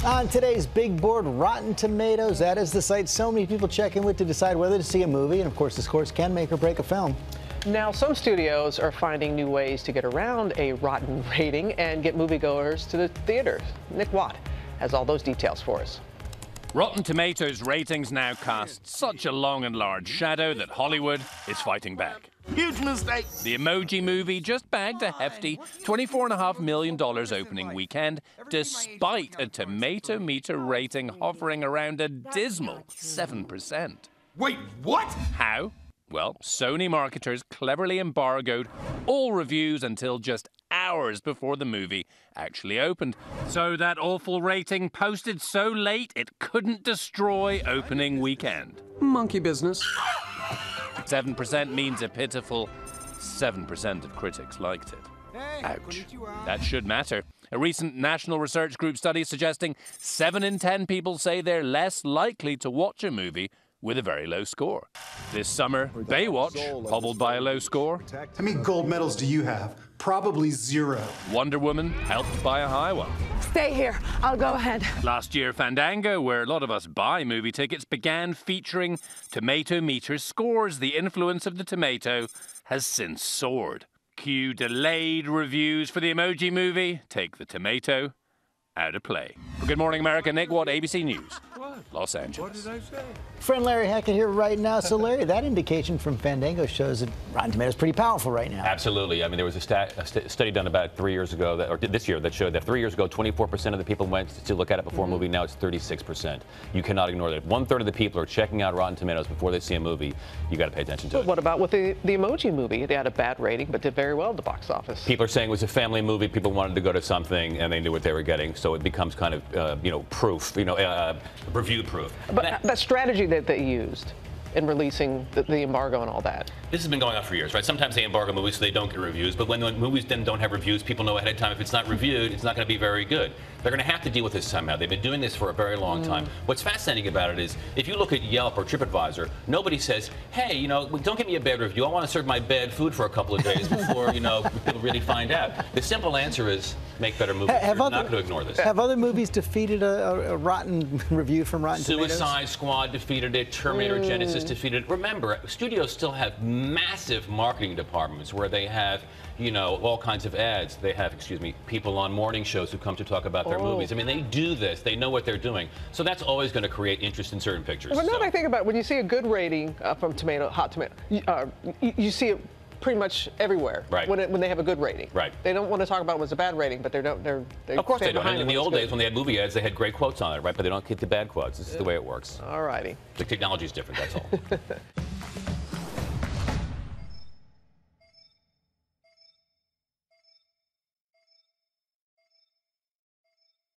On today's big board, Rotten Tomatoes. That is the site so many people check in with to decide whether to see a movie. And of course, the scores can make or break a film. Now, some studios are finding new ways to get around a rotten rating and get moviegoers to the theaters. Nick Watt has all those details for us. Rotten Tomatoes ratings now cast such a long and large shadow that Hollywood is fighting back. Huge mistake. The Emoji Movie just bagged a hefty $24.5 million opening weekend, despite a tomato meter rating hovering around a dismal 7%. Wait, what? How? Well, Sony marketers cleverly embargoed all reviews until just hours before the movie actually opened. So that awful rating posted so late it couldn't destroy opening weekend. Monkey business. 7% means a pitiful 7% of critics liked it. Ouch. That should matter. A recent national research group study suggesting 7 in 10 people say they're less likely to watch a movie with a very low score. This summer, Baywatch, hobbled by a low score. How many gold medals do you have? Probably 0. Wonder Woman, helped by a high one. Stay here. I'll go ahead. Last year, Fandango, where a lot of us buy movie tickets, began featuring tomato meter scores. The influence of the tomato has since soared. Cue delayed reviews for the Emoji Movie. Take the tomato out of play. For Good Morning America, Nick Watt, ABC News, Los Angeles. What did I say? Friend Larry Hackett here right now. So Larry, that indication from Fandango shows that Rotten Tomatoes is pretty powerful right now. Absolutely. I mean, there was a study done about 3 years ago, or this year, that showed that 3 years ago, 24% of the people went to look at it before a movie. Now it's 36%. You cannot ignore that. If 1/3 of the people are checking out Rotten Tomatoes before they see a movie, you got to pay attention to it. What about with the Emoji Movie? They had a bad rating, but did very well at the box office. People are saying it was a family movie. People wanted to go to something, and they knew what they were getting. So it becomes kind of, proof, review proof. But that strategy that they used in releasing the embargo and all that. This has been going on for years, right? Sometimes they embargo movies so they don't get reviews, but when the movies then don't have reviews, people know ahead of time if it's not reviewed, it's not going to be very good. They're going to have to deal with this somehow. They've been doing this for a very long time. What's fascinating about it is, if you look at Yelp or TripAdvisor, nobody says, hey, don't give me a bad review. I want to serve my bad food for a couple of days before, people really find out. The simple answer is make better movies. You're not going to ignore this. Have other movies defeated a rotten review from Rotten Tomatoes? Suicide Squad defeated it. Terminator Genesis defeated it. Remember, studios still have massive marketing departments where they have, all kinds of ads. They have, people on morning shows who come to talk about their movies. I mean, they do this. They know what they're doing. So that's always going to create interest in certain pictures. Well, now that I think about it, when you see a good rating from Hot Tomato, you see it pretty much everywhere. Right. When they have a good rating. Right. They don't want to talk about it was a bad rating, but they of course they don't. And in the old days when they had movie ads, they had great quotes on it, right? But they don't get the bad quotes. This is the way it works. All righty. The technology is different, that's all.